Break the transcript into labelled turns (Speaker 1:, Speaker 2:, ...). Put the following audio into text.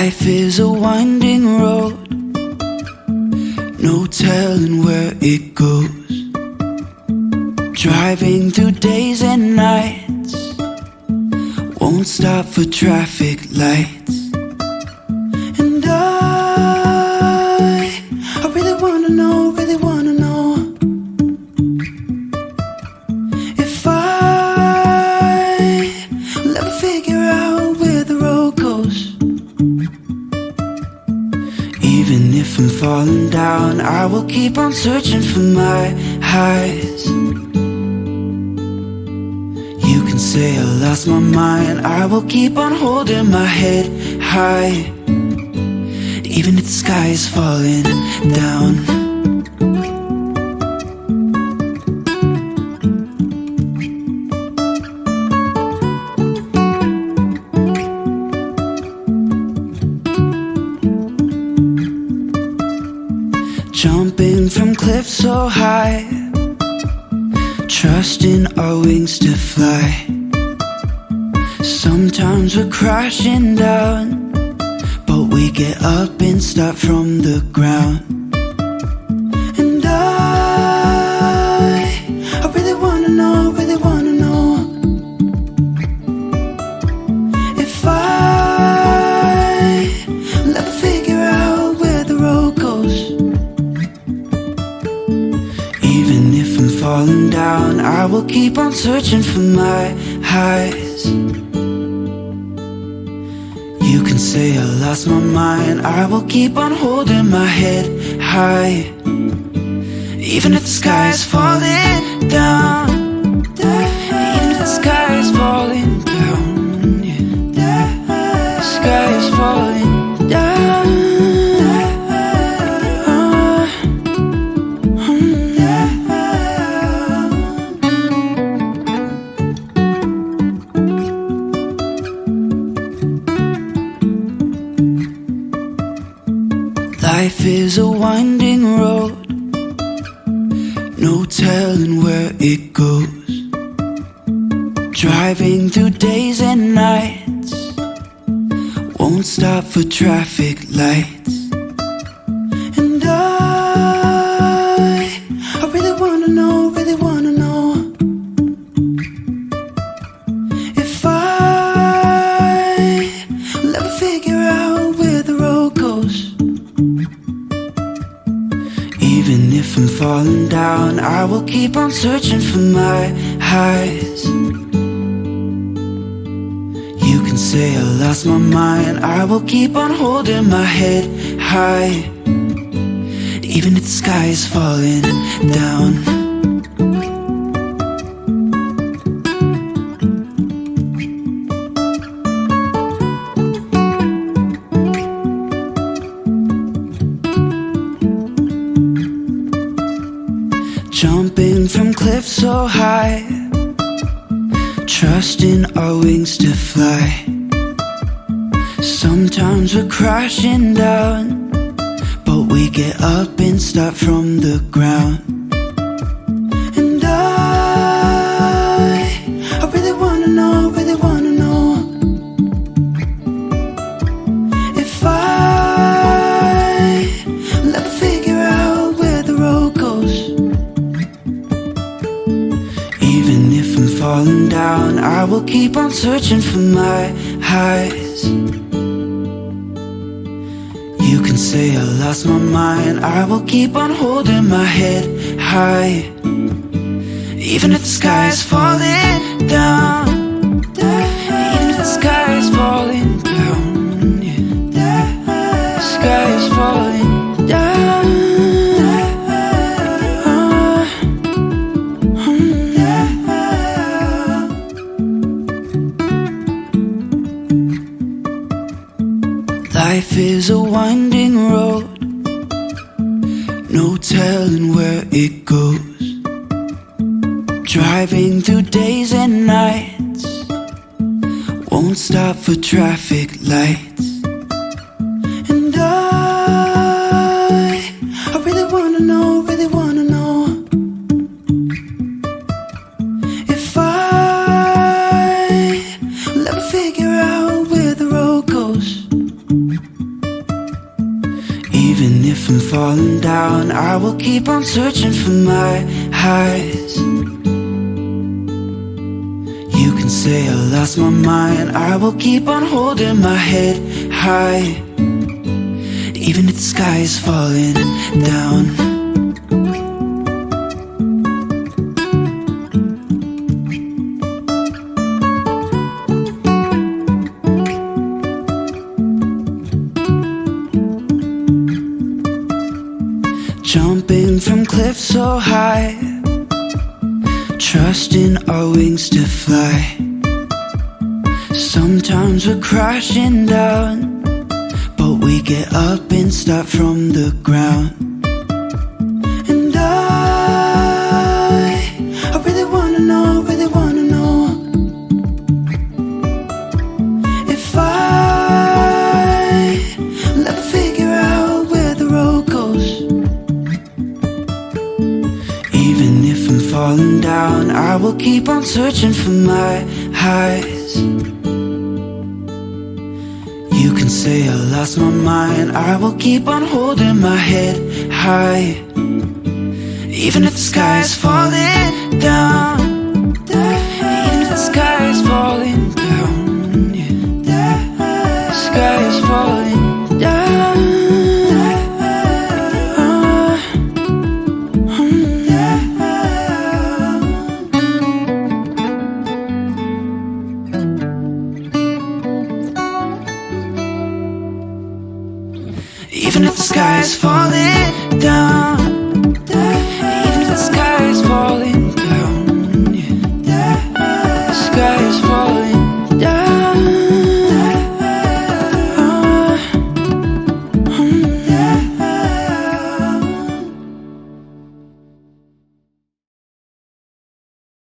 Speaker 1: Life is a winding road, no telling where it goes. Driving through days and nights, won't stop for traffic lights. And I really wanna know, if I'll ever figure out where the road goes. Even if I'm falling down, I will keep on searching for my highs. You can say I lost my mind, I will keep on holding my head high. Even if the sky is falling down. Jumping from cliffs so high, trusting our wings to fly. Sometimes we're crashing down, but we get up and start from the ground. And I really wanna know, if I'll ever figure out where the road goes. Even if I'm falling down, I will keep on searching for my highs. You can say I lost my mind, I will keep on holding my head high. Even if the sky is falling down, even if the sky is falling down, yeah. The sky is falling down. Life is a winding road, no telling where it goes. Driving through days and nights, won't stop for traffic lights. And I really wanna know, if I'll ever figure out where the road goes. Even if I'm falling down, I will keep on searching for my highs. You can say I lost my mind, I will keep on holding my head high. Even if the sky is falling down. Jumping from cliffs so high, trusting our wings to fly. Sometimes we're crashing down, but we get up and start from the ground. And I really wanna know, if I'll ever figure out where the road goes. Even if I'm falling down, I will keep on searching for my highs. You can say I lost my mind, I will keep on holding my head high. Even if the sky is falling down, even if the sky is falling down, yeah. The sky is falling down. Life is a winding road, no telling where it goes. Driving through days and nights, won't stop for traffic lights. And I really wanna know, if I'll ever figure out where the road goes. I will keep on searching for my highs. You can say I lost my mind, I will keep on holding my head high, even if the sky is falling down. Jumping from cliffs so high, trusting our wings to fly. Sometimes we're crashing down, but we get up and start from the ground. And I really wanna know, if I'll ever figure out where the road goes. Even if I'm falling down, I will keep on searching for my highs. You can say I lost my mind, I will keep on holding my head high, even if the sky is falling